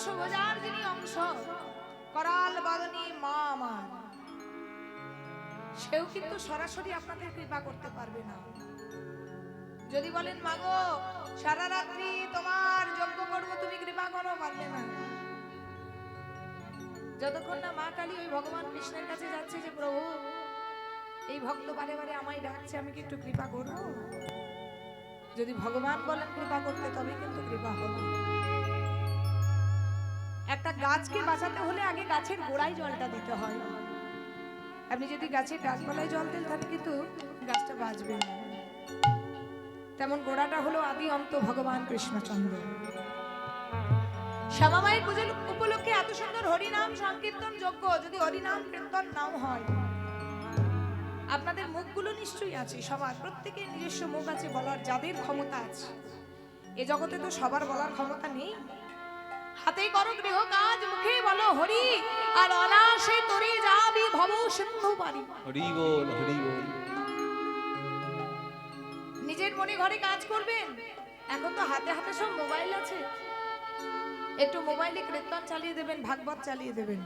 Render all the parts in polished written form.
দশভুজার যিনি অংশ করাল বদনী মা আমার, সেও কিন্তু সরাসরি আপনাদের কৃপা করতে পারবে না। যদি বলেন মাগো সারা রাত্রি তোমার যজ্ঞ করবো, তুমি কৃপা করো, পারবে না। যতক্ষণ না মা কালী ওই ভগবান কৃষ্ণের কাছে যাচ্ছে যে প্রভু এই ভক্ত বারে বারে আমায় ডাকছে, আমি কি একটু কৃপা করবো, যদি ভগবান বলেন কৃপা করতে তবে কিন্তু কৃপা হবে। একটা গাছকে বাঁচাতে হলে আগে গাছের গোড়ায় জলটা দিতে হয়। আপনি যদি গাছের গাছপালায় জল দেন তাহলে কিন্তু গাছটা বাঁচবে না। তেমন গোড়াটা হলো আদি অন্ত ভগবান কৃষ্ণচন্দ্র। শ্যামামায়ের পুজোর উপলক্ষে এত সুন্দর হরিনাম সংকীর্তন যজ্ঞ, যদি হরিনাম কীর্তন নাও হয়, আপনাদের মুখগুলো নিশ্চয়ই আছে, সবার প্রত্যেকের নিজস্ব মুখ আছে বলার, যাদের ক্ষমতা আছে। এ জগতে তো সবার বলার ক্ষমতা নেই। হাতে করো গৃহ কাজ, মুখে বলো হরি, আর অনাসে তরি যাবি ভব সিন্ধু পারি। হরি বল, হরি বল। নিজের মনে ঘরে কাজ করবেন। এখন তো হাতে হাতে সব মোবাইল আছে, একটু মোবাইলে কীর্তন চালিয়ে দেবেন, ভাগবত চালিয়ে দেবেন,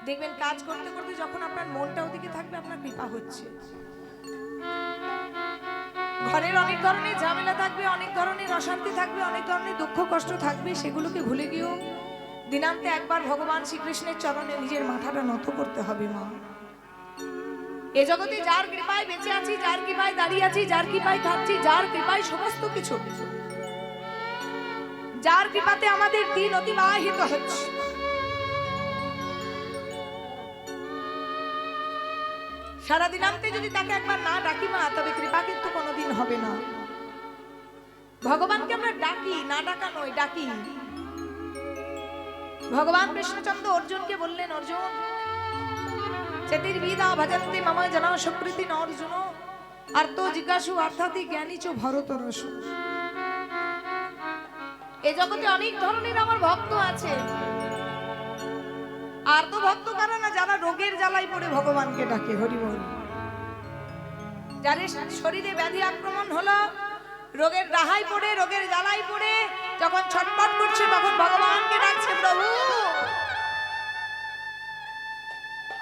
দেখবেন কাজ করতে করতে যখন আপনার মনটা ওদিকে থাকবে আপনার কৃপা হচ্ছে। ঘরের অনেক ধরনের ঝামেলা থাকবে, অনেক ধরনের অশান্তি থাকবে, অনেক ধরনের দুঃখ কষ্ট থাকবে, সেগুলোকে ভুলে গিয়েও দিনান্তে একবার ভগবান শ্রীকৃষ্ণের চরণে নিজের মাথাটা নত করতে হবে। মা, এ জগতে যার কৃপায় বেঁচে আছি, যার কৃপায় দাঁড়িয়ে আছি, যার কৃপায় খাচ্ছি, যার কৃপায় সমস্ত কিছু, যার কৃপাতে আমাদের দিন অতিবাহিত হচ্ছে, সারা দিনান্তে যদি তাকে একবার না ডাকি মা, তবে কৃপা কিন্তু কোনোদিন হবে না। ভগবানকে আমরা ডাকি, না ডাকা নয়, ডাকি। ভগবান কৃষ্ণচন্দ্র অর্জুনকে বললেন, অর্জুন চতুর্বিধা ভজন্তে মম জনা সুকৃতি ন অর্জুন, আর্ত জিজ্ঞাসু অর্থাৎ জ্ঞানী চ ভরতরসু। এই জগতে অনেক ধরনের আমার ভক্ত আছে। আর তো ভক্ত কারা না, যারা রোগের জ্বালায় পড়ে ভগবানকে ডাকে, হরি বল। যাদের শরীরে ব্যাধি আক্রমণ হলো, রোগের রাহাই পড়ে, রোগের জ্বালাই পড়ে যখন ছটফট করছে, তখন ভগবানকে ডাকছে, প্রভু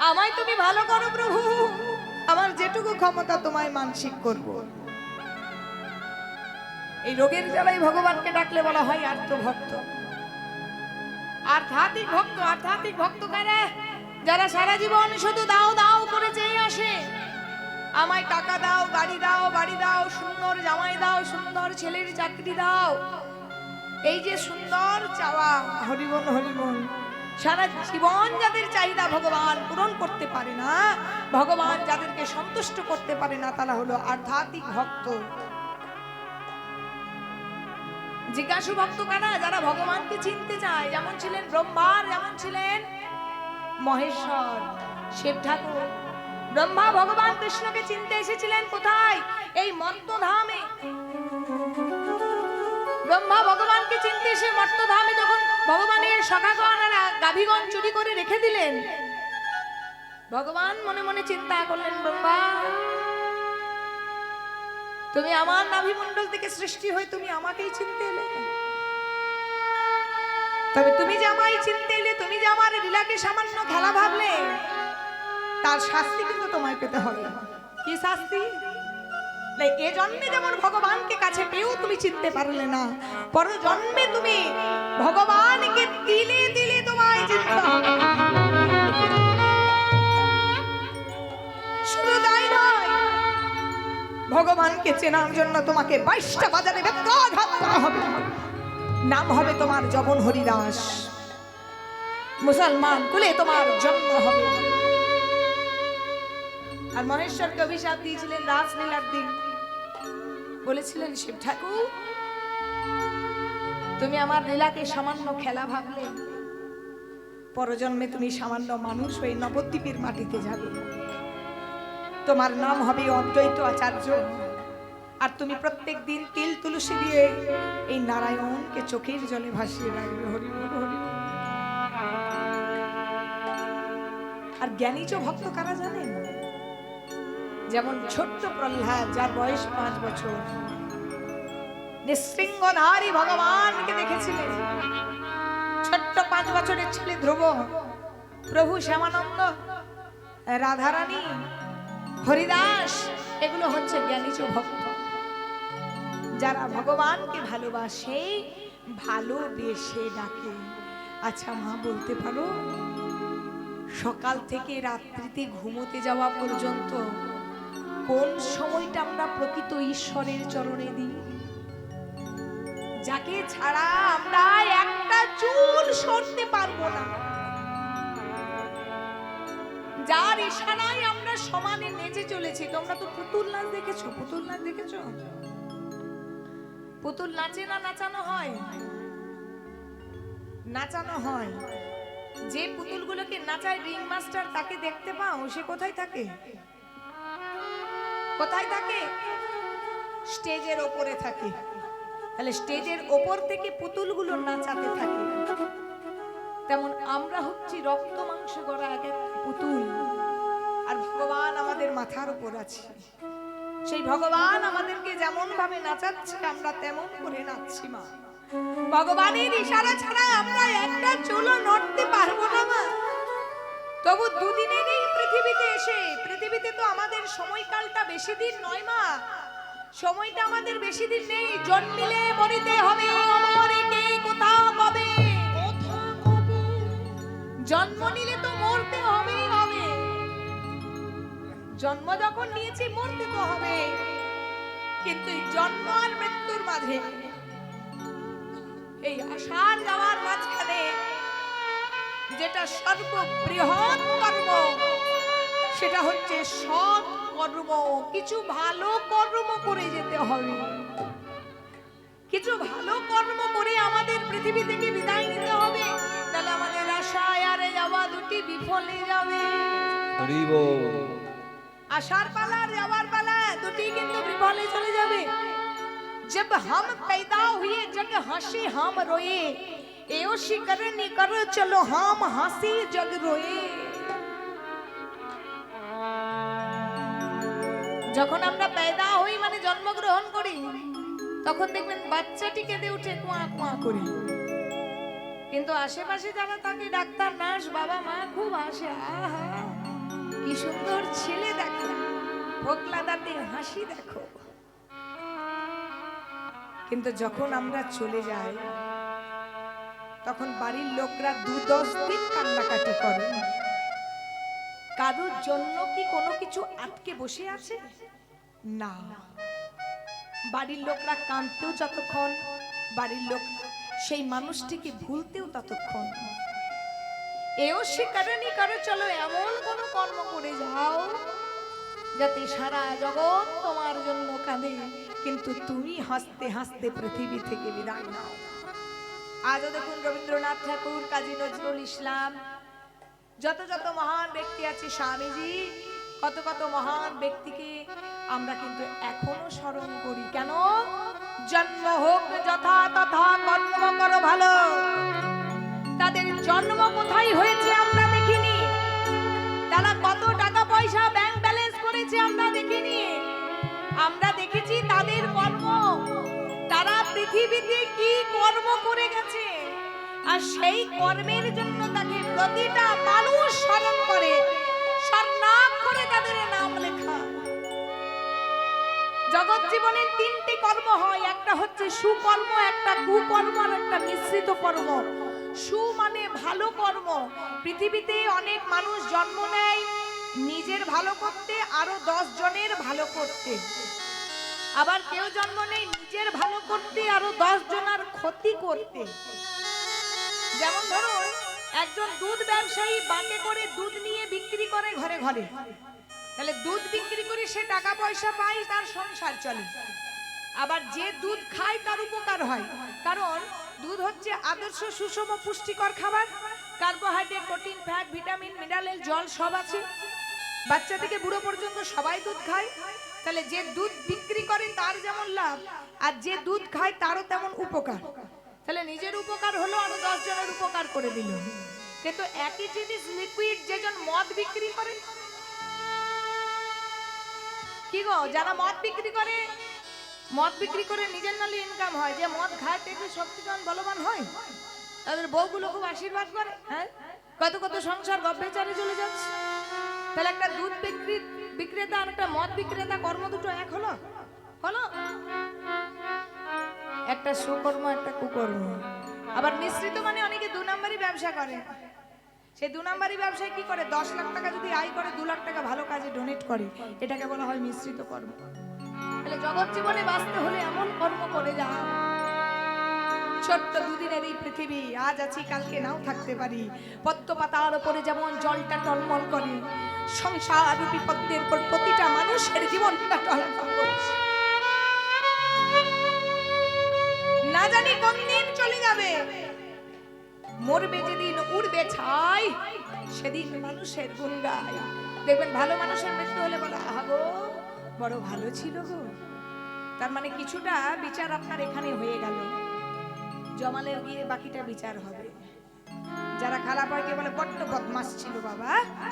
আমায় তুমি ভালো করো, প্রভু আমার যেটুকু ক্ষমতা তোমায় মানসিক করব। এই রোগের জ্বালাই ভগবানকে ডাকলে বলা হয় আর্ত ভক্ত। আধ্যাত্মিক ভক্ত, আধ্যাত্মিক ভক্ত কারা? যারা সারা জীবন শুধু দাও দাও করে চেয়ে আসে, আমায় টাকা দাও, গাড়ি দাও, বাড়ি দাও, সুন্দর জামাই দাও, সুন্দর ছেলের চাকরি দাও, এই যে সুন্দর চাওয়া, হরিবল হরিবল। সারা জীবন যাদের চাহিদা ভগবান পূরণ করতে পারে না, ভগবান যাদেরকে সন্তুষ্ট করতে পারে না, তারা হলো আধ্যাত্মিক ভক্ত। জিজ্ঞাসু ভক্ত কারা? যারা ভগবানকে চিনতে চায়, যেমন ছিলেন ব্রহ্মার, যেমন ছিলেন মহেশ্বর, শিব ঠাকুর। ব্রহ্মা ভগবান কৃষ্ণকে চিনতে এসেছিলেন কোথায়? এই মর্তধামে। ব্রহ্মা ভগবানকে চিনতে এসে মর্তধামে যখন ভগবানের সখাগণ আর গাভীগণ চুরি করে রেখে দিলেন, ভগবান মনে মনে চিন্তা করলেন, ব্রহ্মা তুমি আমার নাভিমণ্ডল থেকে সৃষ্টি হয়ে তুমি আমাকেই চিনতে এলে, তবে তুমি যে আমায় চিনতে এলে, তুমি যে আমার লীলাকে সামান্য খেলা ভাবলে, তার শাস্তি কিন্তু তোমায় পেতে হবে। কি শাস্তি? এ জন্মে যেমন ভগবানকে কাছে পেয়েও তুমি চিনতে পারলে না, পর জন্মে তুমি ভগবানকে দিলে দিলে তোমায় চিনতে হবে। শুধু তাই নয়, ভগবানকে চেনার জন্য তোমাকে 22টা বাজারে বেত্রাঘাত করা হবে। নাম হবে তোমার জবন হরিদাস, মুসলমান কুলে তোমার জন্ম হবে। আর মহেশ্বরকে অভিশাপ দিয়েছিলেন রাসলীলার দিন, বলেছিলেন, শিব ঠাকুর তুমি আমার লীলাকে সামান্য খেলা ভাবলে, পরজন্মে তুমি সামান্য মানুষ হয়ে নবদ্বীপের মাটিতে যাবে, তোমার নাম হবে অদ্বৈত আচার্য, আর তুমি প্রত্যেক দিন তিল তুলসী দিয়ে এই নারায়ণকে চোখের জলে ভাসিয়ে রাখবে। হরি বল, হরি বল। আর জ্ঞানীজ ভক্ত কারা জানেন? যেমন ছোট্ট প্রহ্লাদ, যার বয়স 5 বছর, নিঃশৃঙ্গধারী ভগবানকে দেখেছিলেন, 5 বছরের ছেলে ধ্রুব, প্রভু শ্যামানন্দ, রাধারানী, হরিদাস, এগুলো হচ্ছে জ্ঞানীজ ভক্ত, যারা ভগবানকে ভালোবাসে, ভালোবেসে ডাকে। আচ্ছা মা, বলতে পারো সকাল থেকে রাত্রিতে ঘুমোতে যাওয়া পর্যন্ত কোন সময়টা আমরা প্রকৃত ঈশ্বরের চরণে দিই? যাকে ছাড়া আমরা একটা চুল সরতে পারবো না, যার ইশারায় আমরা সমানে নেচে চলেছি। তোমরা তো পুতুল নাচ দেখেছো? পুতুল নাচ দেখেছো? পুতুল নাচে না নাচানো হয়? নাচানো হয়। যে পুতুলগুলোকে নাচায় রিং মাস্টার, তাকে দেখতে পাও? সে কোথায় থাকে? কোথায় থাকে? স্টেজের ওপরে থাকে। তাহলে স্টেজের ওপর থেকে পুতুলগুলো নাচাতে থাকে। তেমন আমরা হচ্ছি রক্ত মাংস গড়া এক একটা পুতুল, আর ভগবান আমাদের মাথার উপর আছে। সেই ভগবান আমাদেরকে যেমন ভাবে নাচাচ্ছে, আমরা তেমন করে নাচছি মা। ভগবানের ইশারা ছাড়া আমরা একটা চুলও নড়তে পারবো না মা। তবু দুদিনের এই পৃথিবীতে এসে, পৃথিবীতে তো আমাদের সময়কালটা বেশি দিন নয় মা, সময়টা আমাদের বেশি দিন নেই। জন্মিলে মরিতে হবে, অমরে কে কোথাও পাবে। জন্ম নিলে তো মরতে হবেই হবে। জন্ম যখন নিয়েছি মরতে তো হবে, কিন্তু জন্ম আর মৃত্যুর মাঝে, এই আসার যাওয়ার মাঝখানে যেটা সর্ববৃহৎ কর্ম, সেটা হচ্ছে সৎ কর্ম। কিছু ভালো কর্ম করে যেতে হবে, কিছু ভালো কর্ম করে আমাদের পৃথিবী থেকে বিদায় নিতে হবে, তাহলে আমাদের আশায় আর যাওয়া দুটি বিফলে যাবে। আশার পালা আর যাওয়ার পালা দুটি কিন্তু বিফলে চলে যাবে। जब हम पैदा हुए जग हंसी हम रोए, एओशी करनी कर चलो हम हंसी जग रोए। যখন আমরা पैदा হই মানে জন্মগ্রহণ করি, তখন দেখবেন বাচ্চাটি কেঁদে উঠে কোয়া কোয়া করে, কিন্তু আশেপাশে যারা থাকে, ডাক্তার, নার্স, বাবা মা, খুব হাসে, আহা কি সুন্দর ছেলে দেখো, ফোকলা দাঁতে হাসি দেখো। কিন্তু যখন আমরা চলে যাই, তখন বাড়ির লোকরা 2-10 দিন কান্নাকাটি করে। কারোর জন্য কি কোনো কিছু আটকে বসে আছে? না। বাড়ির লোকরা কাঁদতেও যতক্ষণ, বাড়ির লোক সেই মানুষটিকে ভুলতেও ততক্ষণ। এও স্বীকারণী করে চলো, এমন কোনো কর্ম করে যাও যাতে সারা জগৎ তোমার জন্য কাঁদে, কিন্তু তুমি হাসতে হাসতে পৃথিবী থেকে বিদায় নাও। আজও দেখুন রবীন্দ্রনাথ ঠাকুর, কাজী নজরুল ইসলাম, যত যত মহান ব্যক্তি আছে, স্বামীজি, কত কত মহান ব্যক্তিকে আমরা কিন্তু এখনো স্মরণ করি। কেন? জন্ম হোক যথা তথা, কর্ম করো ভালো। তাদের জন্ম কোথায় হয়েছে আমরা দেখিনি, তারা কত টাকা পয়সা ব্যাংক ব্যালেন্স করেছে আমরা দেখিনি, আমরা দেখেছি তাদের কর্ম, তারা পৃথিবীতে কি কর্ম করে গেছে, আর সেই কর্মের জন্য তাকে প্রতিটা মানুষ স্মরণ করে, স্বর্ণাম করে তাদের নাম লেখা। জগৎ জীবনের 3টি কর্ম হয়, একটা হচ্ছে সুকর্ম, একটা কুকর্ম, আর একটা মিশ্রিত কর্ম। সু মানে ভালো কর্ম। পৃথিবীতে অনেক মানুষ জন্ম নেয় নিজের ভালো করতে, আরো 10 জনের ভালো করতে। আবার কেউ জন্ম নেয় নিজের ভালো করতে, আরো 10 জনের ক্ষতি করতে। যেমন ধরুন, একজন দুধ ব্যবসায়ী বাঁকে করে দুধ নিয়ে বিক্রি করে ঘরে ঘরে, তাহলে দুধ বিক্রি করে সে টাকা পয়সা পায়, তার সংসার চলে। আবার যে দুধ খায় তার উপকার হয়, কারণ দুধ হচ্ছে আদর্শ সুষম পুষ্টিকর খাবার। Carbohydrate, protein, fat, vitamin, mineral, জল সব আছে। বাচ্চা থেকে বুড়ো পর্যন্ত সবাই দুধ খায়, তাহলে যে দুধ বিক্রি করে তার যেমন লাভ, আর যে দুধ খায় তারও তেমন উপকার। তাহলে নিজের উপকার হলো, আরো 10 জনের উপকার করে দিল। কিন্তু একই জিনিস লিকুইড যেজন মদ বিক্রি করে, কি গো, যারা মদ বিক্রি করে, মদ বিক্রি করে নিজের নালে ইনকাম হয়, যে মদ খায় সে কি শক্তিমান বলবান হয়? তাদের বউগুলো খুব আশীর্বাদ করে, হ্যাঁ কত কত সংসার গব্বেচারে চলে যাচ্ছে। তাহলে একটা দুধ বিক্রেতা আর একটা মদ বিক্রেতা কর্ম দুটো এক হলো? হলো? একটা সুকর্ম একটা কুকর্ম। আবার মিশ্রিত মানে অনেকে 2 নম্বরই ব্যবসা করে। সেই 2 নম্বরই ব্যবসায় কি করে, 10 লাখ টাকা যদি আয় করে 2 লাখ টাকা ভালো কাজে ডোনেট করে, এটাকে বলা হয় মিশ্রিত কর্ম। তাহলে জগৎ জীবনে বাঁচতে হলে এমন কর্ম করে যাও। ছোট্ট দুদিনের এই পৃথিবী, আজ আছি কালকে নাও থাকতে পারি। পদ্ম পাতার উপরে যেমন জলটা টলমল করে, সংসার রূপী পদ্মের উপর প্রতিটা মানুষের জীবনটা টলমল করছে। না জানি কোন দিন চলে যাবে, মরবে যেদিন উড়বে ছাই, সেদিন মানুষের গুণ গায়। দেখবেন ভালো মানুষের মৃত্যু হলে বলে আহা গো বড় ভালো ছিল গো। তার মানে কিছুটা বিচার আপনার এখানে হয়ে গেল, জমালের গিয়ে বাকিটা বিচার হবে। যারা খারাপ হয় কে বলে বড্ড বদমাস ছিল বাবা,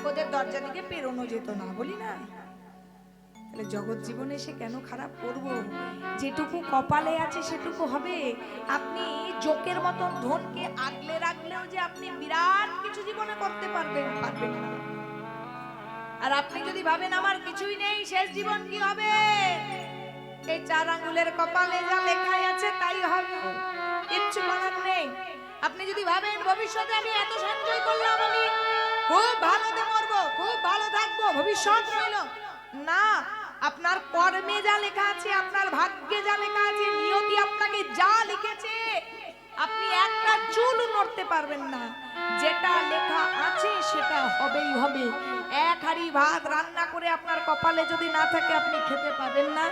ওদের দরজা দিকে পেরোনো যেত না, বলি না? তাহলে জগৎ জীবনে এসে কেন খারাপ করব? যেটুকু কপালে আছে সেটুকু হবে। আপনি জোকের মতন ধনকে আগলে রাখলেও যে আপনি বিরাট কিছু জীবনে করতে পারবেন না। আর আপনি যদি ভাবেন আমার কিছুই নেই, শেষ জীবন কি হবে? এই 4 আঙ্গুলের কপালে যা লেখা আছে তাই হবে, কিচ্ছু করার নেই। আপনি যদি ভাবেন ভবিষ্যতে আমি এত সঞ্চয় করলাম, আমি খুব ভালোতে মরবো, খুব ভালো থাকবো, ভবিষ্যৎ রইল না। আপনার কর্মে যা লেখা আছে, আপনার ভাগ্যে যা লেখা আছে, নিয়তি আপনাকে যা লিখেছে, আপনি একটা চুল নড়তে পারবেন না। যেটা লেখা আছে সেটা হবেই হবে। 1 হাঁড়ি ভাত রান্না করে আপনার কপালে যদি না থাকে আপনি খেতে পাবেন না।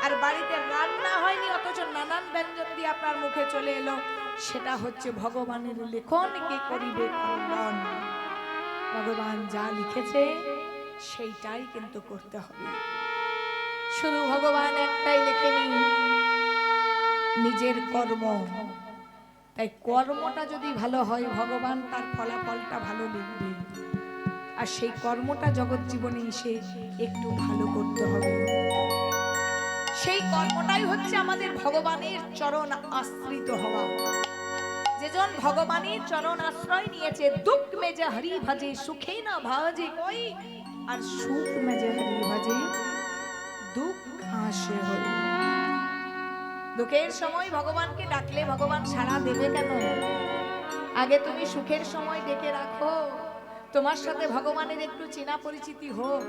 আর বাড়িতে রান্না হয়নি অথচ নানান ব্যঞ্জন দিয়ে আপনার মুখে চলে এলো, সেটা হচ্ছে ভগবানের লেখন, কে করিবে কল্যাণ। ভগবান যা লিখেছে সেইটাই কিন্তু করতে হবে। শুধু ভগবান একটাই লেখেনি, নিজের কর্ম। তাই কর্মটা যদি ভালো হয় ভগবান তার ফলাফলটা ভালো লিখবে। আর সেই কর্মটা জগৎ জীবনে এসে একটু ভালো করতে হবে। সেই কর্মটাই হচ্ছে আমাদের ভগবানের চরণ আশ্রিত হওয়া। যেজন ভগবানের চরণ আশ্রয় নিয়েছে, দুঃখ মে যে হরি ভজে সুখে না ভাজে কই, আর সুখ মে যে হরি ভজে দুঃখ আসে হই। দুঃখের সময় ভগবানকে ডাকলে ভগবান সাড়া দেবে কেন? আগে তুমি সুখের সময় ডেকে রাখো, তোমার সাথে ভগবানের একটু চেনা পরিচিতি হোক,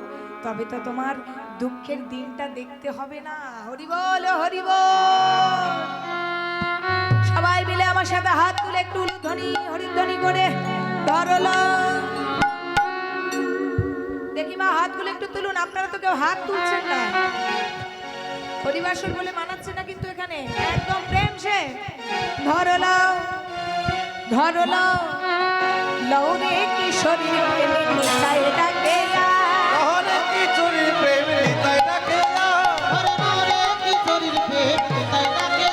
তবে তো তোমার দুঃখের দিনটা দেখতে হবে না। হরি বল হরি বল। সবাই মিলে আমার সাথে হাত তুলে একটু ধ্বনি হরিধ্বনি করে ধরলো। দেখি মা হাতগুলো একটু তুলুন। আপনারা তো কেউ হাত তুলছেন না, হরিবাসর বলে মানাচ্ছে না কিন্তু এখানে একদম প্রেম সে ধরলো ধরলো লৌরে কিশোরী প্রেমে নিতাই ডাকে লৌরে কিশোরী প্রেমে নিতাই ডাকে লৌরে কিশোরীর প্রেমে নিতাই ডাকে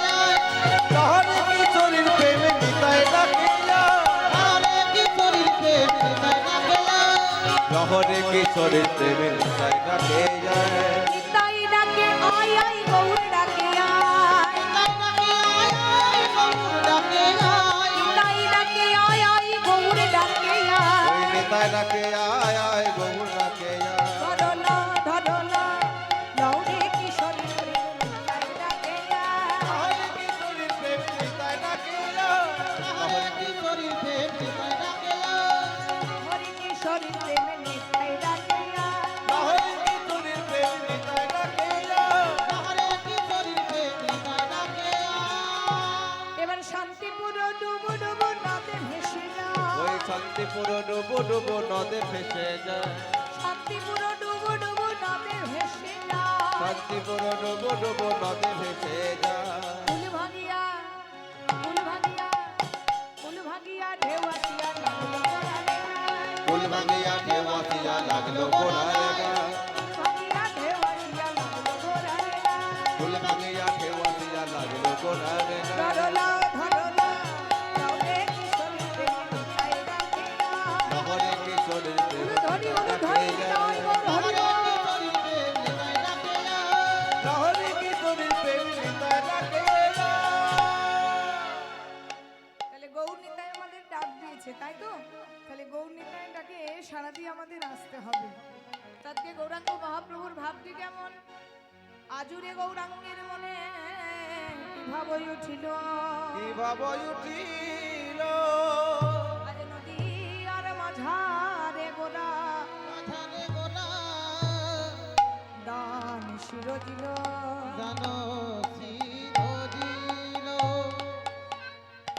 লৌরে কিশোরীর প্রেমে নিতাই ডাকে লৌরে কিশোরীর প্রেমে নিতাই ডাকে লৌরে কিশোরীর প্রেমে নিতাই ডাকে নিতাই ডাকে আয় আয় গৌর ডাকে আয় নিতাই ডাকে আয় আয় গৌর ডাকে আয় নিতাই ডাকে আয় আয় গৌর ডাকে আয় ধরলা ধরলা লৌরে কিশোরীর প্রেমে নিতাই ডাকে লৌরে কিশোরীর প্রেমে নিতাই ডাকে লৌরে কিশোরীর প্রেমে নিতাই ডাকে হরি কিশোরীর প্রেমে নিতাই ডাকে লৌরে কিশোরীর প্রেমে নিতাই ডাকে লৌরে কিশোরীর প্রেমে নিতাই ডাকে। এবার শান্তিপুর ডুবু ডুবু নদে ভেসে যায়, ওই শান্তিপুর ডুবু ডুবু নদে ভেসে যায়, শান্তিপুর ডুবু ডুবু নদে ভেসে যায়, শান্তিপুর ডুবু ডুবু নদে ভেসে যায়। ফুল ভাগিয়া ফুল ভাগিয়া ফুল ভাগিয়া ঢেউ আসিয়া লাগলো গোড়ারে গায়, ফুল ভাগিয়া ঢেউ আসিয়া লাগলো গোড়ারে গায়, ভাগিয়া ঢেউ আসিয়া লাগলো গোড়ারে গায়, ফুল ভাগিয়া ঢেউ আসিয়া লাগলো গোড়ারে গায়। ধরলা ধরলা লৌরে কিশোরীর প্রেমে নিতাই ডাকে লৌরে কিশোরীর প্রেমে নিতাই ডাকে লৌরে কিশোরীর প্রেমে নিতাই ডাকে লৌরে কিশোরীর প্রেমে নিতাই ডাকে। তাহলে গৌর নিতাই আমাদের আছে, তাই তো? তাহলে গৌর নিতাইটাকে সারা দিয়ে আমাদের আসতে হবে। আজকে গৌরাঙ্গ মহাপ্রভুর ভাবটি কেমন? আজুরে গৌরাঙ্গের মনে কি ভাবই উঠিল, কি ভাবই উঠিল, আজ নদী আর মাঝারে গোরা মাঝারে গোলা দান শিরজিল, জানো শিরজিল।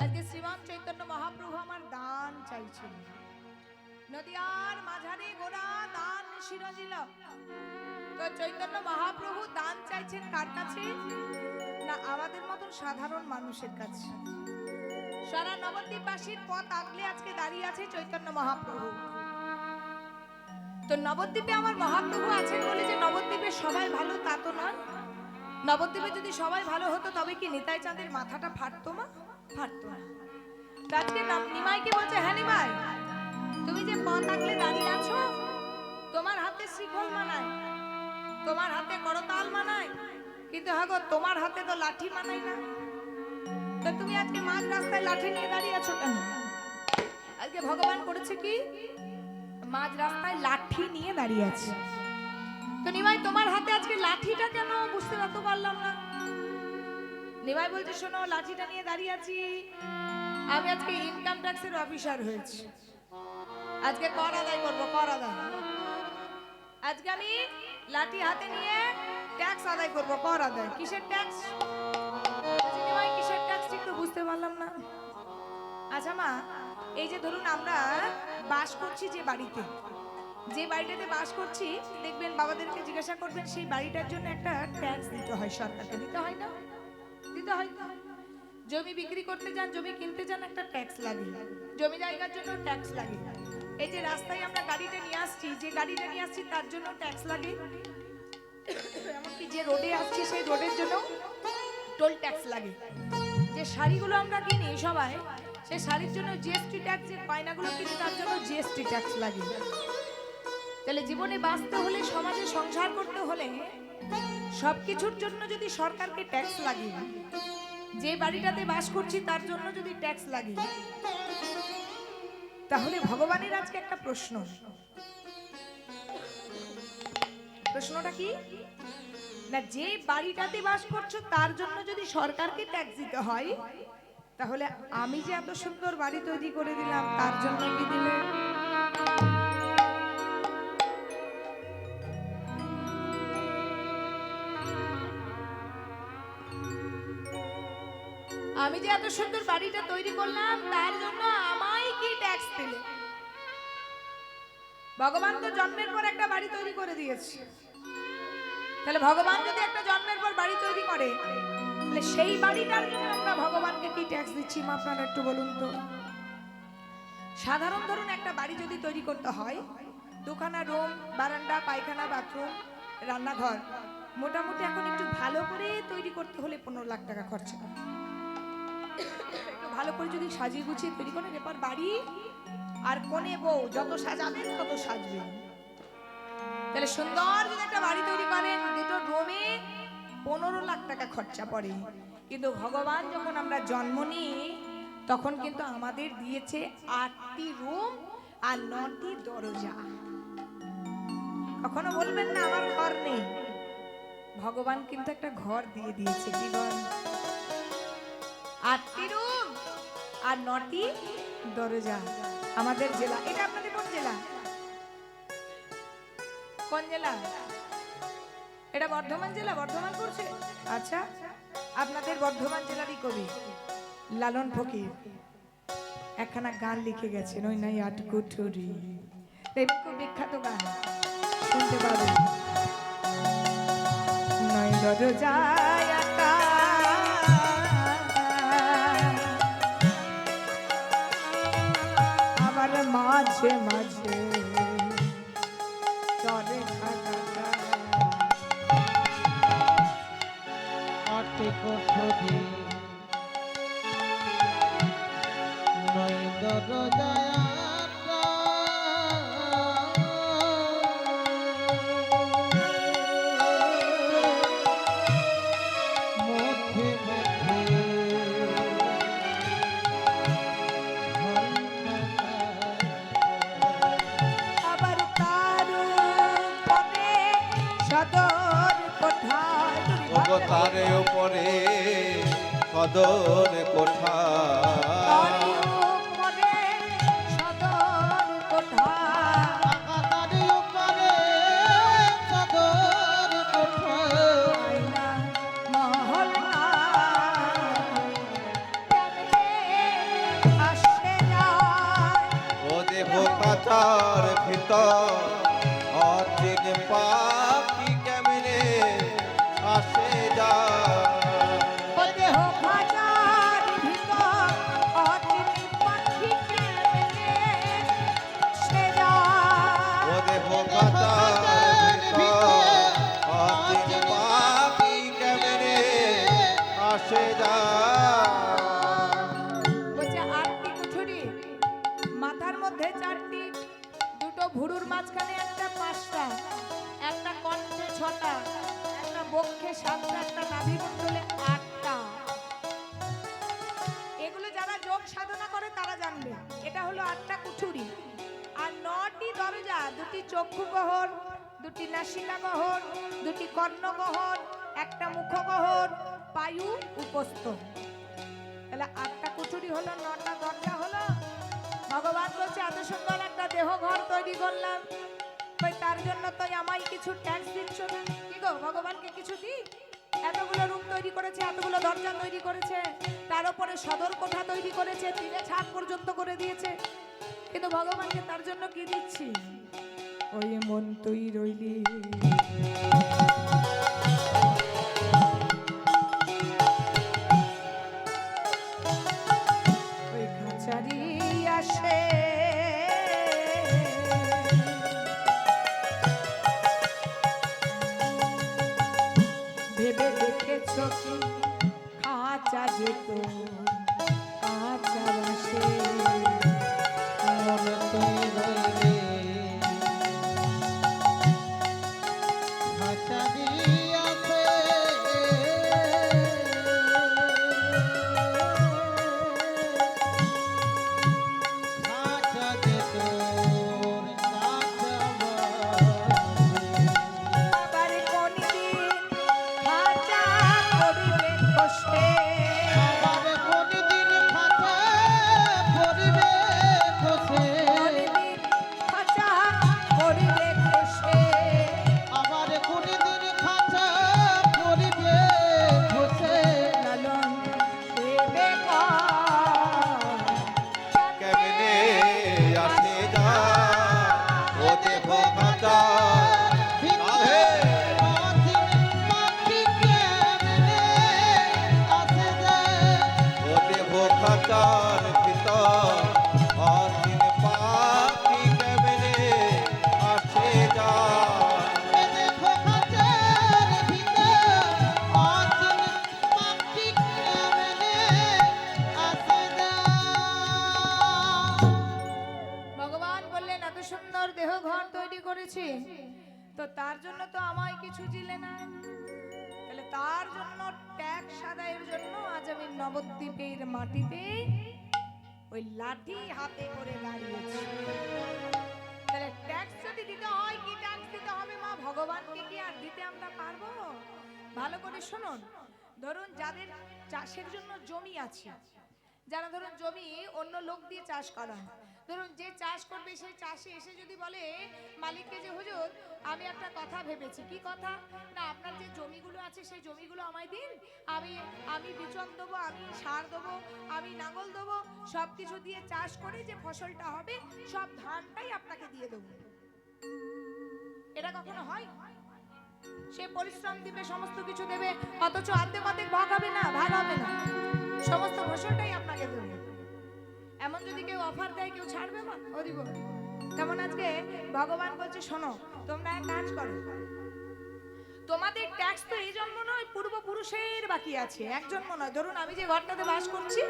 আজকে শ্রীমান চৈতন্য মহাপ্রভু আমার দান চাইছেন। নদিয়ার মাঝারে গোরা দান শিরজিল। তো চৈতন্য মহাপ্রভু দান চাইছেন কার কাছে? না আমাদের মতন সাধারণ মানুষের কাছে। সারা নবদ্বীপবাসীর পথ আগলে আজকে দাঁড়িয়ে আছে চৈতন্য মহাপ্রভু। তো নবদ্বীপে আমার মহাপ্রভু আছেন বলে যে নবদ্বীপে সবাই ভালো তা তো নয়। নবদ্বীপে যদি সবাই ভালো হতো তবে কি নিতাই চাঁদের মাথাটা ফাটতো মা? ফাটতো না। তো আজকে নিমাইকে বলছে, হ্যাঁ নিমাই, তুমি যে পথ আগলে দাঁড়িয়ে আছো, তোমার হাতে শিকল মানায়, তোমার হাতে করতাল মানায়, কিন্তু হ্যাঁ গো তোমার হাতে তো লাঠি মানায় না। তো তুমি আজকে মাঝ রাস্তায় লাঠি নিয়ে দাঁড়িয়ে আছো কেন? আজকে ভগবান করেছে কি, মাঝ রাস্তায় লাঠি নিয়ে দাঁড়িয়ে আছে। তো নিমাই তোমার হাতে আজকে লাঠিটা কেন বুঝতে পারলাম না। নিমাই বলছে, শোনো, লাঠিটা নিয়ে দাঁড়িয়ে আছি, আমি আজকে ইনকাম ট্যাক্সের অফিসার হয়েছি, আজকে কর আদায় করবো, কর আদায়। আজকে আমি লাঠি হাতে নিয়ে ট্যাক্স আদায় করবো, কর আদায়। কিসের ট্যাক্স? কিসের ট্যাক্স ঠিক তো বুঝতে পারলাম না। আচ্ছা মা, এই যে ধরুন আমরা বাস করছি যে বাড়িতে, যে বাড়িটাতে বাস করছি, দেখবেন বাবাদেরকে জিজ্ঞাসা করবেন সেই বাড়িটার জন্য একটা ট্যাক্স দিতে হয়, সরকারকে দিতে হয় না? দিতে হয় তো। জমি বিক্রি করতে যান, জমি কিনতে যান, একটা ট্যাক্স লাগে, জমি জায়গার জন্য ট্যাক্স লাগে। এই যে রাস্তায় আমরা গাড়িটা নিয়ে আসছি, যে গাড়িটা নিয়ে আসছি তার জন্য ট্যাক্স লাগে। এমনকি যে রোডে আসছি সেই রোডের জন্য টোল ট্যাক্স লাগে। যে শাড়িগুলো আমরা কিনি সবাই, সেই শাড়ির জন্য জিএসটি ট্যাক্স, যে গয়নাগুলো কিনি তার জন্য জিএসটি ট্যাক্স লাগে। তাহলে জীবনে বাঁচতে হলে, সমাজে সংসার করতে হলে সবকিছুর জন্য যদি সরকারকে ট্যাক্স লাগে, যে বাড়িটাতে বাস করছি তার জন্য যদি ট্যাক্স লাগে, তাহলে ভগবানের আজকে একটা প্রশ্ন। প্রশ্নটা কি না, যে বাড়িটাতে বাস করছো তার জন্য যদি সরকারকে ট্যাক্স দিতে হয়, তাহলে আমি যে এত সুন্দর বাড়ি তৈরি করে দিলাম তার জন্য কি দিলে? আমি যে এত সুন্দর বাড়িটা তৈরি করলাম তার জন্য আমায় কি ট্যাক্স দিলে? ভগবান তো জন্মের পর একটা বাড়ি তৈরি করে দিয়েছে। তাহলে ভগবান যদি একটা জন্মের পর বাড়ি তৈরি করে, তাহলে সেই বাড়িটার জন্য আমরা ভগবানকে কি ট্যাক্স দিচ্ছি মা? আপনারা একটু বলুন তো। সাধারণ ধরুন একটা বাড়ি যদি তৈরি করতে হয়, দুখানা রুম, বারান্দা, পায়খানা, বাথরুম, রান্নাঘর, মোটামুটি এখন একটু ভালো করে তৈরি করতে হলে 15 লাখ টাকা খরচা। একটু ভালো করে যদি সাজিয়ে গুছিয়ে তৈরি করেন, এরপর বাড়ি আর কোণে বউ যত সাজাবেন তত সাজবেন। তাহলে সুন্দর যদি একটা বাড়ি তৈরি করেন, দুটো রুমে 15 লাখ টাকা খরচা পড়ে। কিন্তু ভগবান যখন আমরা জন্ম নিই তখন কিন্তু আমাদের দিয়েছে 8টি রুম আর 9টি দরজা। কখনো বলবেন না আমার ঘর নেই, ভগবান কিন্তু একটা ঘর দিয়ে দিয়েছে। কি ঘর? 8টি রুম আর 9টি দরজা। আমাদের জেলা, এটা আপনাদের কোন জেলা? কোন জেলা? এটা বর্ধমান জেলা, বর্ধমান পড়ছে। আচ্ছা, আপনাদের বর্ধমান জেলারই কবি লালন ফকির একখানা গান লিখে গেছেন, ওই নাই আটকুঠুরি, খুব বিখ্যাত গান, শুনতে পাবেন। নয় দরজায় আটা আবার মাঝে মাঝে চলে খাটা আটে কোঠরি নয় দরজায় আটা, মধ্যে মধ্যে ঝলমলা তার উপরে সদর কোঠা তারি উপরে সদর কোঠা তার উপরে সদর কোঠা আয়না মহল্লা কেমনে আসে যায় ও দেহ কাচার ভিতর অচিন পাখি কেমনে আসে যায় ও দেহ খাঁচার ভিতর অচিনি পাখি কেমনে আসে যায় ও দেহ কাচার ভিতর অচিন পাখি কেমনে আসে যায় বলছে আটটি কুঠুরি মাথার মধ্যে চারটি দুটো ভুরুর মাঝখানে একটা পাঁচটা একটা কণ্ঠে ছটা একটা বক্ষে সাতটা একটা নাভিমণ্ডলে আটটা এগুলো যারা যোগ সাধনা করে তারা জানবে এটা হলো আটটা কুঠুরি আর নটি দরজা দুটি চক্ষু গহর দুটি নাসিকা গহর দুটি কর্ণ গহর একটা মুখ গহর পায়ু উপস্থ তাহলে আটটা কুঠুরি হলো নটা দরজা হলো ভগবান বলছে এত সুন্দর একটা দেহ ঘর তৈরি করলাম কই তার জন্য তো আমায় কিছু ট্যাক্স দিচ্ছ না কি গো ভগবানকে কিছু দি এতগুলো রুম তৈরি করেছে এতগুলো দরজা তৈরি করেছে তার উপরে সদর কোঠা তৈরি করেছে তিনে ছাদ পর্যন্ত করে দিয়েছে কিন্তু ভগবানকে তার জন্য কি দিচ্ছি ওই মন তুই রইলি ওই খাঁচারি আসে ভেবে দেখেছ কি খাঁচা যেত কাঁচা বাসে মন তুই রইলে খাঁচা দিয়াছে খাঁচা যে তোর কাঁচা বাসে আবার কোনদিন খাঁচা করিবে বসে আবার কোনদিন খাঁচা পরিবে খসে কোনদিন খাঁচা করিবে বসে আবার কোনদিন খাঁচা পরিবে খসে লালন দেবে কেমনে আসে যায় ও দেহ কাচার আহে ও দেহ খাঁচার ভিতর অচিন পাখি কেমনে আসে যায় ভগবান বললেন এত সুন্দর দেহ ঘর তৈরি করেছি তো তার জন্য তো আমায় কিছু দিলে না তাহলে তার জন্য ট্যাক্স আদায়ের জন্য আজ আমি নবদ্বীপের মাটিতে ওই লাঠি হাতে করে দাঁড়িয়েছি তাহলে ট্যাক্স যদি দিতে হয় কি ট্যাক্স দিতে হবে মা ভগবানকে কি আর দিতে আমরা পারবো ভালো করে শুনুন ধরুন যাদের চাষের জন্য জমি আছে যারা ধরুন জমি অন্য লোক দিয়ে চাষ করা হয় ধরুন যে চাষ করবে সেই চাষে এসে যদি বলে মালিককে যে হুজুর আমি একটা কথা ভেবেছি কি কথা না আপনার যে জমিগুলো আছে সেই জমিগুলো আমায় দিন আমি বিচন দেবো আমি সার দেবো আমি নাঙল দেবো সব কিছু দিয়ে চাষ করে যে ফসলটা হবে সব ধানটাই আপনাকে দিয়ে দেবো এটা কখনো হয় সে পরিশ্রম দিবে সমস্ত কিছু দেবে অথচ অর্ধেক ভাগ হবে না সমস্ত ফসলটাই আপনাকে দেবে এমন যদি কেউ অফার দেয় কেউ ছাড়বে মা ও দিব যেমন আজকে ভগবান বলছে শোনো তোমরা এক কাজ করো তোমাদের ট্যাক্স তো এই জন্ম নয় পূর্বপুরুষের বাকি আছে এক জন্ম নয় ধরুন আমি যে ঘরটাতে বাস করছি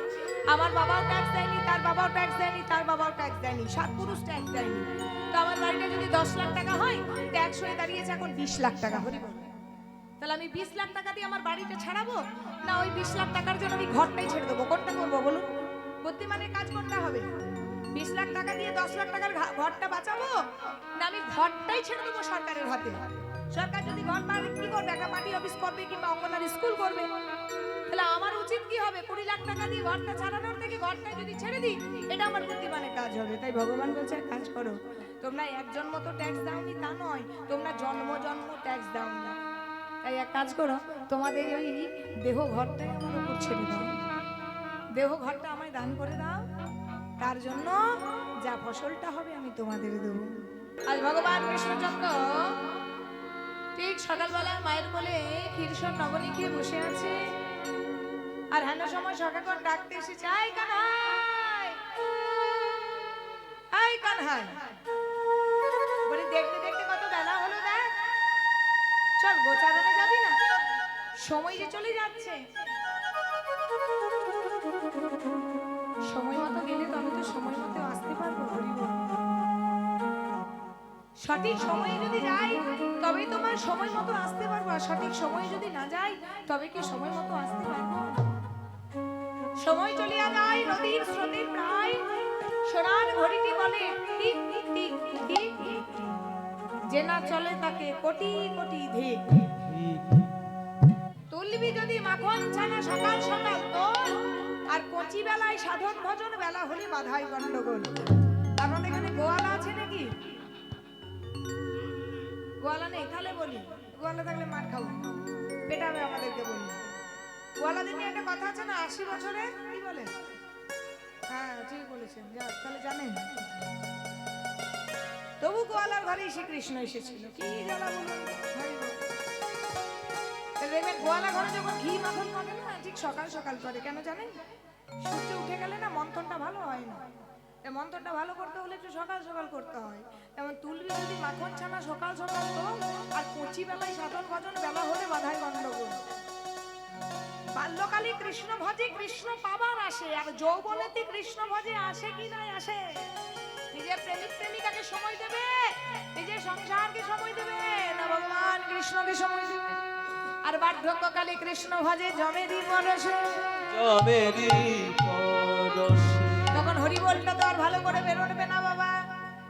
আমার বাবাও ট্যাক্স দেয়নি তার বাবাও ট্যাক্স দেয়নি তার বাবাও ট্যাক্স দেয়নি 7 পুরুষ ট্যাক্স দেয়নি তো আমার বাড়িটা যদি 10 লাখ টাকা হয় ট্যাক্স হয়ে দাঁড়িয়েছে এখন 20 লাখ টাকা হরি বল তাহলে আমি 20 লাখ টাকা দিয়ে আমার বাড়িটা ছাড়াবো না ওই 20 লাখ টাকার জন্য আমি ঘরটাই ছেড়ে দেবো কোনটা করবো বলুন বুদ্ধিমানের কাজ কোনটা হবে 20 লাখ টাকা দিয়ে 10 লাখ টাকার ঘরটা বাঁচাবো না আমি ঘরটাই ছেড়ে দেবো সরকারের হাতে সরকার যদি ঘর বাড়ি কি করবে, একটা পার্টি অফিস করবে কিংবা অঙ্গনারী স্কুল করবে, তাহলে আমার উচিত কি হবে? 20 লাখ টাকা দিয়ে ঘরটা ছাড়ানোর থেকে ঘরটা যদি ছেড়ে দিই, এটা আমার বুদ্ধিমানের কাজ হবে। তাই ভগবান বলছে এক কাজ করো, তোমরা এক জন্ম তো ট্যাক্স দাওনি তা নয়, তোমরা জন্ম জন্ম ট্যাক্স দাও না। তাই এক কাজ করো, তোমাদের ওই দেহ ঘরটাই আমার উপর ছেড়ে দাও, দেহ ঘরটা আমায় দান করে দাও, তার জন্য যা ফসলটা হবে আমি তোমাদের দেবো। আজ ভগবান কৃষ্ণচন্দ্র ঠিক সকালবেলা মায়ের কোলে ক্ষীরসর নবনী খেয়ে বসে আছে, আর হেন সময় সকালক্ষণ ডাকতে এসেছে, আই কানহাই, আই কানহাই। বলি দেখতে দেখতে কত বেলা হলো, দেখ চল গোচারণে যাবি না, সময় যে চলে যাচ্ছে। সময় মতো গেলে তবে তো সময় মতো আসতে পারবো। হরি বল। সঠিক সময়ে যদি যাই তবেই তোমার সময় মতো আসতে পারবো, আর সঠিক সময়ে যদি না যাই তবে কি সময় মতো আসতে পারবো? সময় চলিয়া যায় নদীর স্রোতের প্রায়, সোনার ঘড়িটি বলে tick tick tick tick tick, যে না চলে তাকে কোটি কোটি ধিক। তুলবি যদি মাখন ছানা সকাল সকাল তোল, আর কচি বেলায় সাধন ভজন বেলা হলে বাধাই গন্ডগোল। আপনাদের এখানে গোয়ালা আছে নাকি? গোয়ালা নেই? তাহলে বলি, গোয়ালা থাকলে মার খাবো, পেটাবে আমাদেরকে। বলি গোয়ালাদের নিয়ে একটা কথা আছে না, 80 বছরে কি বলে? হ্যাঁ ঠিক বলেছেন, যাক তাহলে জানেন। তবু গোয়ালার ঘরে শ্রীকৃষ্ণ এসেছিল, কি জ্বালা বলুন। দেখবেন গোয়ালা ঘরে যখন ঘি মাখন করে না, ঠিক সকাল সকাল করে, কেন জানেন? সূর্য উঠে গেলে না মন্থনটা ভালো হয় না, মন্থনটা ভালো করতে হলে একটু সকাল সকাল করতে হয়। যেমন তুলবি যদি মাখন ছানা সকাল সকাল তো, আর কচি বেলায় সাধন ভজন বেলা হলে বাধাই গন্ডগোল। বাল্যকালী কৃষ্ণ ভজে কৃষ্ণ পাবার আসে, আর যৌবনেতে কৃষ্ণ ভজে আসে কি নাই আসে? নিজের প্রেমিক প্রেমিকাকে সময় দেবে, নিজের সংসারকে সময় দেবে না ভগবান কৃষ্ণকে সময় দেবে? আর বার্ধক্যকালে কৃষ্ণ ভজে জমেরি পরশে, জমেরি পরশে। তখন হরি বলটা তো আর ভালো করে বেরোবে না বাবা।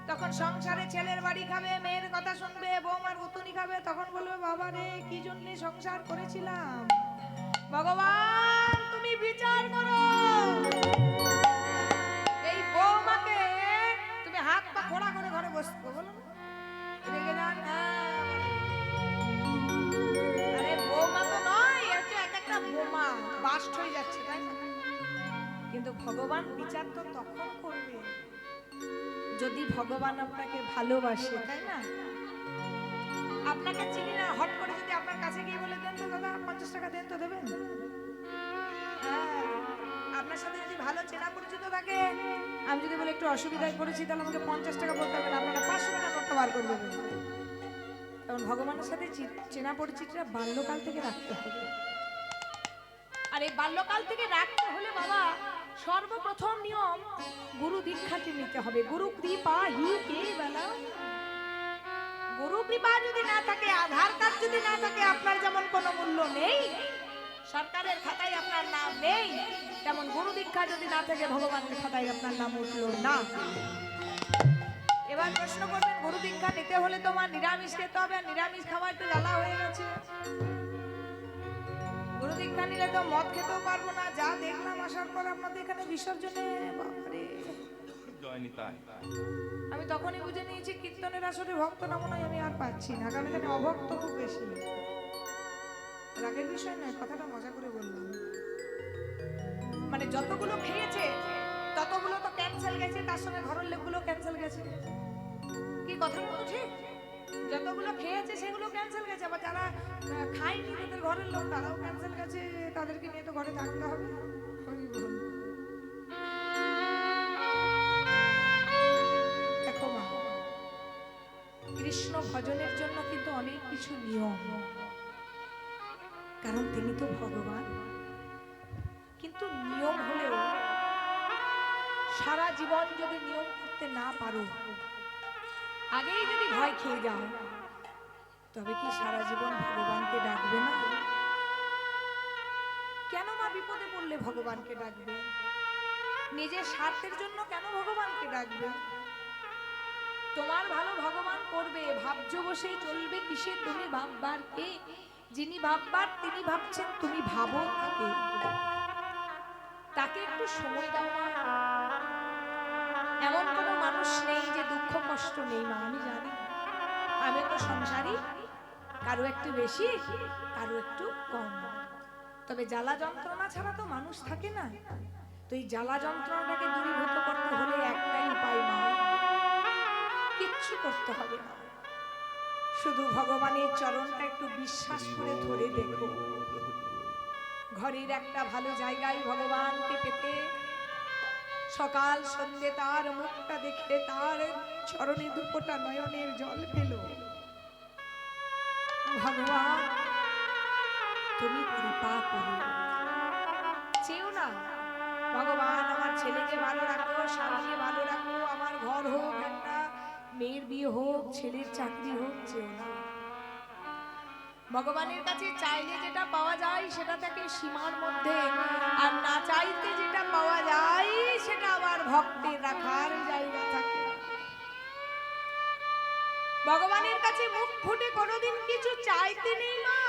তখন সংসারে ছেলের বাড়ি খাবে, মেয়ের কথা শুনবে, বৌমার গুতুনি খাবে, তখন বলবে বাবা রে কি জন্য সংসার করেছিলাম, ভগবান তুমি বিচার করো। এই বৌমাকে তুমি হাত পা খোড়া করে ঘরে বসবো, বলো রেগে যান। আরে বৌমা তো নয়, হচ্ছে এক একটা বোমা বাস্ট হয়ে যাচ্ছে, তাই না? কিন্তু ভগবান বিচার তো তখন করবে যদি ভগবান আপনাকে ভালোবাসে, তাই না? আপনাকে চিনি না, হট করে যদি আপনার কাছে গিয়ে বলে দেন তো দাদা 50 টাকা দেন, তো দেবেন? হ্যাঁ, আপনার সাথে যদি ভালো চেনা পরিচিত থাকে, আমি যদি বলে একটু অসুবিধায় পড়েছি, তাহলে আমাকে 50 টাকা বলতে হবে না, আপনারা 500 টাকা নোটটা বার করে দেবেন। কারণ ভগবানের সাথে চেনা পরিচিতিটা বাল্যকাল থেকে রাখতে হবে। আর এই বাল্যকাল থেকে রাখতে হলে বাবা সর্বপ্রথম নিয়ম গুরু দীক্ষাটি নিতে হবে। গুরু কৃপা হি কে বেলা, গুরু কৃপা যদি না থাকে, আধার কার্ড যদি না থাকে, আপনার যেমন কোনো মূল্য নেই, সরকারের খাতায় আপনার নাম নেই, তেমন গুরু দীক্ষা যদি না থাকে ভগবানের খাতায় আপনার নাম উঠলো না। এবার প্রশ্ন করবেন, গুরু দীক্ষা নিতে হলে তোমার নিরামিষ খেতে হবে, আর নিরামিষ খাওয়া একটু জ্বালা হয়ে গেছে। গুরু দীক্ষা নিলে তো মদ খেতেও পারবো না, যা দেখলাম আসার পর আপনাদের এখানে বিসর্জনে, বাবারে আমি তখনই বুঝে নিয়েছি কীর্তনের আসলে ভক্ত না মনে হয় আমি আর পাচ্ছি না, কারণ এখানে অভক্ত খুব বেশি। রাগের বিষয় নয়, কথাটা মজা করে বললাম। মানে যতগুলো খেয়েছে ততগুলো তো ক্যান্সেল গেছে, তার সঙ্গে ঘরের লোকগুলো ক্যান্সেল গেছে। কি কথা বলতো ঠিক? যতগুলো খেয়েছে সেগুলো ক্যান্সেল গেছে, আবার যারা খায়নি তাদের ঘরের লোক তারাও ক্যান্সেল গেছে, তাদেরকে নিয়ে তো ঘরে থাকতে হবে। দেখো মা, কৃষ্ণ ভজনের জন্য কিন্তু অনেক কিছু নিয়ম, কারণ তিনি তো ভগবান। কিন্তু নিয়ম হলেও সারা জীবন যদি নিয়ম করতে না পারো, আগেই যদি ভয় খেয়ে যাও, তবে কি সারা জীবন ভগবানকে ডাকবে না? কেন মা বিপদে পড়লে ভগবানকে ডাকবে? নিজের স্বার্থের জন্য কেন ভগবানকে ডাকবে? তোমার ভালো ভগবান করবে, ভাবছো বসে চলবে কিসে? তুমি ভাববার কে? যিনি ভাববার তিনি ভাবছেন, তুমি ভাবো তাকে। তাকে একটু সময় দাও মা। এমন কোনো মানুষ নেই যে দুঃখ কষ্ট নেই মা, আমি জানি। আমি তো সংসারী, কারো একটু বেশি কারো একটু কম, তবে জ্বালা যন্ত্রণা ছাড়া তো মানুষ থাকে না। তো এই জ্বালা যন্ত্রণাটাকে দূরীভূত করতে হলে একটাই উপায় মা, কিচ্ছু করতে হবে না, শুধু ভগবানের চরণটা একটু বিশ্বাস করে ধরে দেখো। ঘরের একটা ভালো জায়গায় ভগবানকে পেতে সকাল সন্ধ্যে তার মুখটা দেখে তার চরণে দুপোটা নয়নের জল পেল। ভগবান তুমি কৃপা করো, চেও না ভগবান আমার ছেলেকে ভালো রাখো, স্বামীকে ভালো রাখো, আমার ঘর হোক একটা, মেয়ের বিয়ে হোক, ছেলের চাকরি হোক, চেও না। ভগবানের কাছে চাইলে যেটা পাওয়া যায় সেটা থাকে সীমার মধ্যে, আর না চাইতে যেটা পাওয়া যায় সেটা আবার ভক্তের রাখার জায়গা থাকে না। ভগবানের কাছে মুখ ফুটে কোনোদিন কিছু চাইতে নেই মা,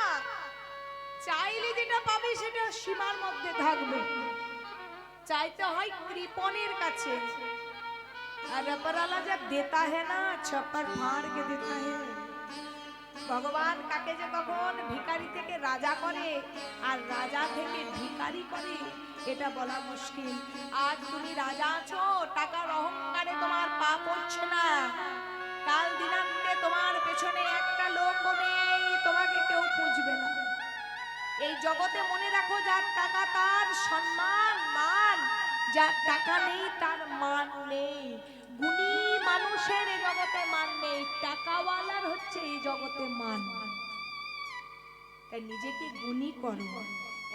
চাইলে যেটা পাবে সেটা সীমার মধ্যে থাকবে। চাইতে হয় কৃপণের কাছে, আর ऊपरवाला जब देता है ना छप्पर फाड़ के देता है। ভগবান কাকে যে কখন ভিখারি থেকে রাজা করে আর রাজা থেকে ভিখারি করে এটা বলা মুশকিল। আজ তুমি রাজা আছো, টাকার অহংকারে তোমার পা পড়ছে না, কাল দিনান্তে তোমার পেছনে একটা লোক নেই, তোমাকে কেউ খুঁজবে না। এই জগতে মনে রাখো, যার টাকা তার সম্মান মান, যার টাকা নেই তার মান নেই। গুণী মানুষের এই জগতে মান নেই, টাকাওয়ালার হচ্ছে এই জগতে মান। তাই নিজেকে গুণী করো,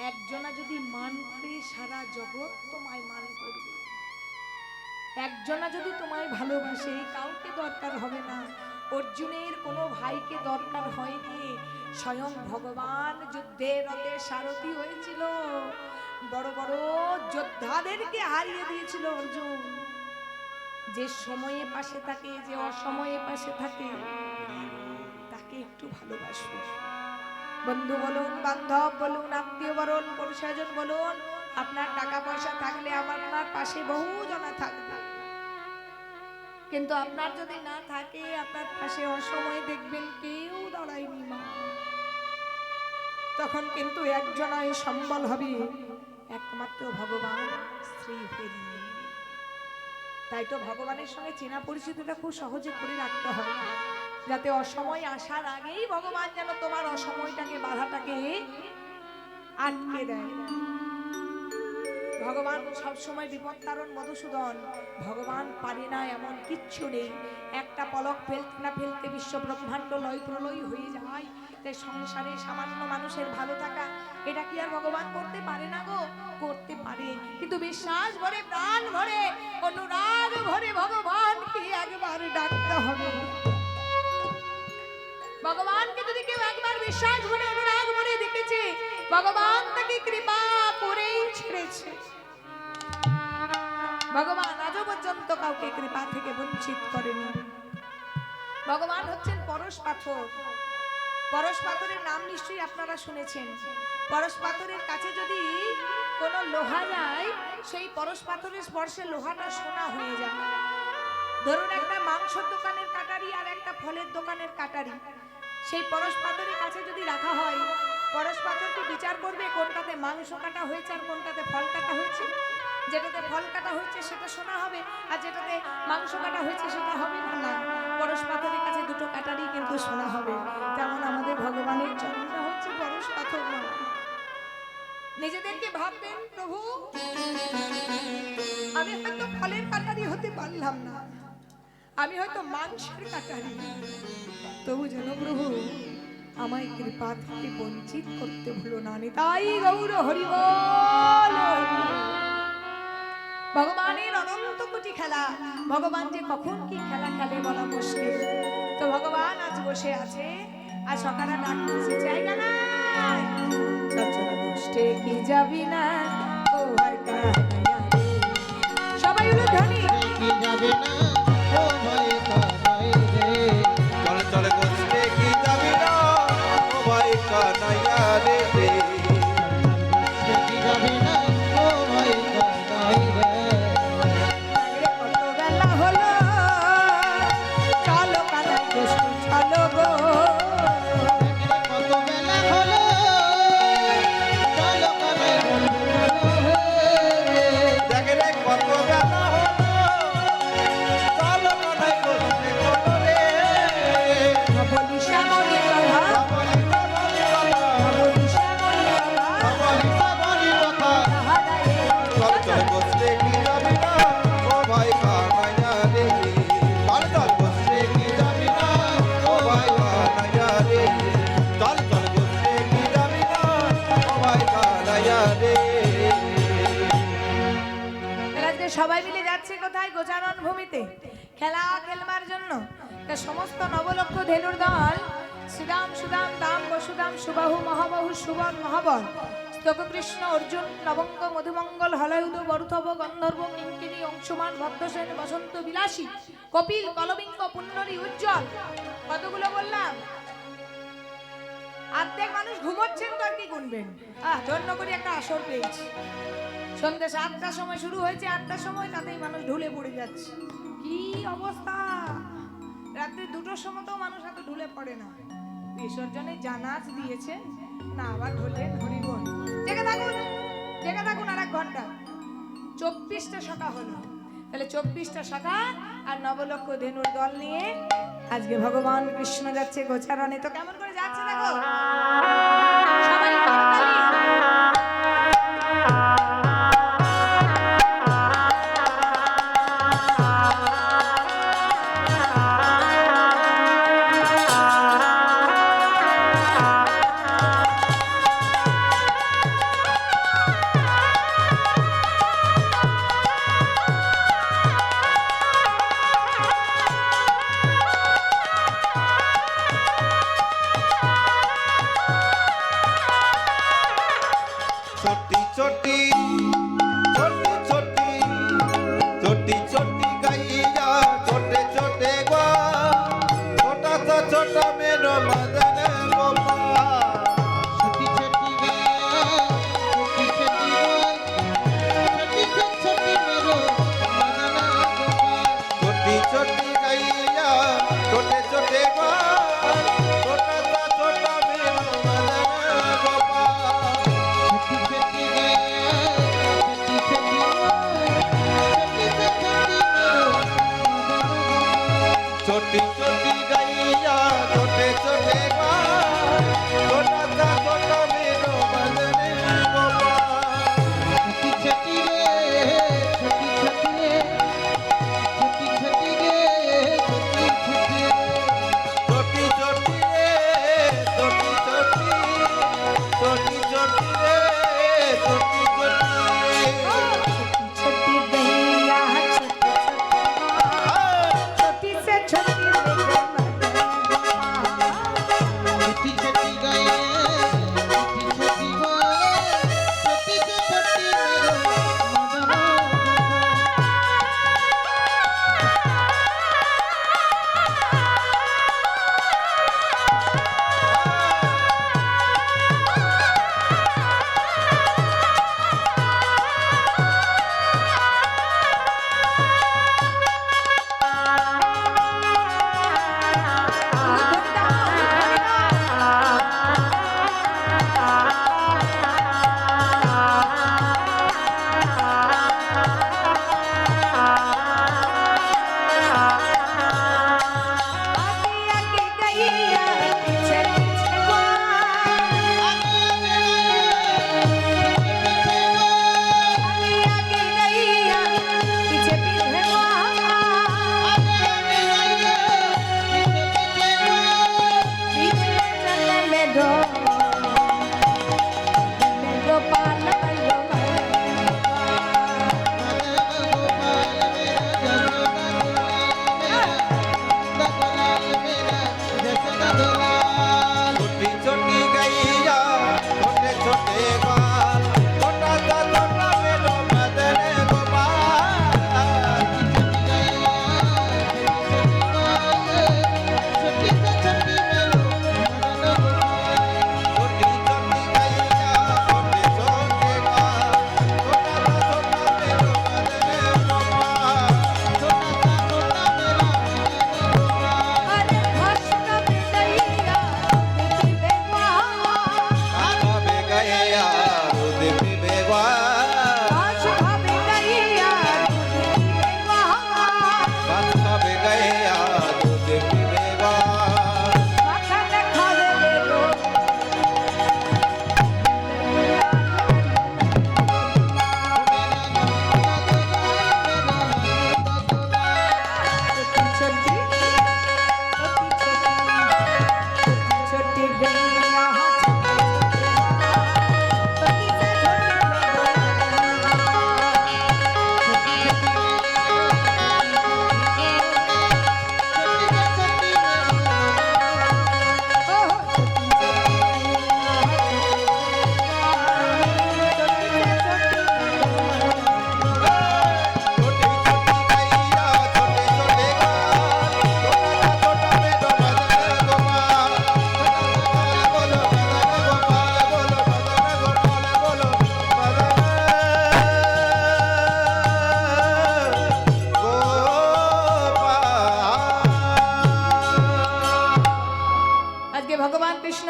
একজনা যদি মান করে সারা জগৎ তোমায় মান করবে। একজনা যদি তোমায় ভালোবাসে কাউকে দরকার হবে না। অর্জুনের কোনো ভাইকে দরকার হয়নি, স্বয়ং ভগবান যুদ্ধের রথে সারথি হয়েছিল, বড় বড় যোদ্ধাদেরকে হারিয়ে দিয়েছিল অর্জুন। যে সময়ে পাশে থাকে, যে অসময়ে পাশে থাকে, তাকে একটু ভালোবাসো। বন্ধু বলুন, বান্ধব বলুন, আত্মীয় বলুন, পরিস্বজন বলুন, আপনার টাকা পয়সা থাকলে আমার পাশে বহু জনা থাকবে, কিন্তু আপনার যদি না থাকে, আপনার পাশে অসময়ে দেখবেন কেউ দাঁড়ায়নি মা, তখন কিন্তু একজনাই সম্বল হবে, একমাত্র ভগবান শ্রী হরি। তাই তো ভগবানের সঙ্গে চেনা পরিচিতিটা খুব সহজে করে রাখতে হয়, যাতে অসময় আসার আগেই ভগবান যেন তোমার অসময়টাকে বাধাটাকে আটকে দেয়। ভগবান সবসময় বিপদ তারণ মধুসূদন, ভগবান পারে না এমন কিচ্ছু নেই। একটা পলক ফেলতে না ফেলতে বিশ্ব ব্রহ্মাণ্ড লয় প্রলয় হয়ে যায়। তাই সংসারে সামান্য মানুষের ভালো থাকা, এটা কি আর ভগবান করতে পারে না গো? করতে পারে, কিন্তু বিশ্বাস ভরে, প্রাণ ভরে, অনুরাগ ভরে ভগবানকে একবার ডাকতে হবে। ভগবানকে যদি কেউ একবার বিশ্বাস ভরে অনুরাগ ভরে দেখেছে, ভগবান তাকে কৃপা করেই ছেড়েছে। ভগবান আজও পর্যন্ত কাউকে কৃপা থেকে বঞ্চিত করেনি। ভগবান হচ্ছেন পরশ পাথর। পরশ পাথরের নাম নিশ্চয়ই আপনারা শুনেছেন। পরশ পাথরের কাছে যদি কোনো লোহা যায়, সেই পরশ পাথরের স্পর্শে লোহাটা সোনা হয়ে যায়। ধরুন একটা মাংসের দোকানের কাটারি আর একটা ফলের দোকানের কাটারি, সেই পরশ পাথরের কাছে যদি রাখা হয়, পরশ পাথরকে বিচার করবে কোনটাতে মাংস কাটা হয়েছে আর কোনটাতে ফল কাটা হয়েছে। যেটাতে ফল কাটা হয়েছে সেটা সোনা হবে, আর যেটাতে মাংস কাটা হয়েছে সেটা হবে না। পরশ পাথরের কাছে দুটো কাটারি কিন্তু সোনা হবে। তেমন আমাদের ভগবানের চরণটা হচ্ছে পরশ পাথর নয়। নিজেদেরকে ভাববেন, প্রভু আমি হয়তো ফলের কাটারি হতে পারলাম না, আমি হয়তো মাংসের কাটারি, তবু যেন প্রভু আমায় কৃপা থেকে বঞ্চিত করতে ভুলো না। তাই গৌর হরি বল। ভগবানের অনন্ত কোটি খেলা, ভগবান যে কখন কি খেলা খেলে বলা মুশকিল। তো ভগবান আজ বসে আছে, আর সকালে ডাক দিয়েছে, জায়গা নাই চঞ্চল দুষ্টে কি যাবি না ও আর কানাইয়া রে। সবাই হলো ধ্বনি, কি যাবে না ও ভাই কানাইয়া সবাই মিলে যাচ্ছে কোথায়? গোচারণ ভূমিতে খেলা খেলবার জন্য। তা সমস্ত নবলক্ষ ধেনুর দল শ্রীরাম সুদাম দাম বসুদাম সুবাহু মহাবাহু সুবন মহাবল স্তক কৃষ্ণ অর্জুন নবঙ্গ মধুমঙ্গল হলয়ুধ বরুথব গন্ধর্ব কিঙ্কিনী অংশুমান ভদ্রসেন বসন্ত বিলাসী কপিল কলবিঙ্গ পুণ্যরি উজ্জ্বল, কতগুলো বললাম? অর্ধেক মানুষ ঘুমোচ্ছেন তো আর কি গুনবেন। ধন্য করে একটা আসর পেয়েছি। সন্ধ্যে 7টার সময় শুরু হয়েছে, 8টার সময় তাতেই মানুষ ঢুলে পড়ে যাচ্ছে। কি অবস্থা! রাত্রি 2টোর সময় তো মানুষ এত ঢুলে পড়ে না। বিসর্জনে জানাজ দিয়েছে না, আবার ঢোলেন হরিবোল। জেগে থাকুন আর 1 ঘন্টা। 24টা শাখা হলো, তাহলে 24টা শাখা আর নবলক্ষ ধেনুর দল নিয়ে আজকে ভগবান কৃষ্ণ যাচ্ছে গোচারণে। তো কেমন করে যাচ্ছে দেখো, সবাই করতালি। छोटी छोटी छोटी छोटी छोटी छोटी गैया छोटे छोटे गो छोटा सा छोटा मेरो मदन गोपाल छोटी छोटी गाय छोटी छोटी गाय छोटी छोटी मेरो मदन गोपाल छोटी छोटी गैया छोटे छोटे गो छोटा सा छोटा मेरो मदन गोपाल छोटी छोटी गाय छोटी छोटी छोटी छोटी गैया छोटे छोटे गो छोटा सा छोटा मेरो मदन गोपाल छोटी छोटी रे छोटी छोटी रे छोटी छोटी रे छोटी छोटी छोटी छोटी रे छोटी छोटी छोटी छोटी रे छोटी छोटी छोटी दैया छोटी से छोटी छोटी छोटी गाय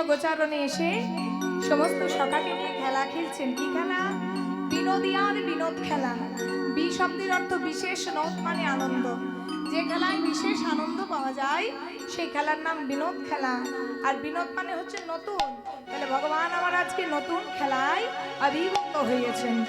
গোচারণে এসে সমস্ত সখাকে নিয়ে খেলা খেলছেন। কি খেলা? বিনোদিয়ার বিনোদ খেলা। বি শব্দের অর্থ বিশেষ, নদ মানে আনন্দ। যে খেলায় বিশেষ আনন্দ পাওয়া যায় সেই খেলার নাম বিনোদ খেলা। আর বিনোদ মানে হচ্ছে নতুন। তাহলে ভগবান আমার আজকে নতুন খেলায় আবির্ভূত হয়েছেন।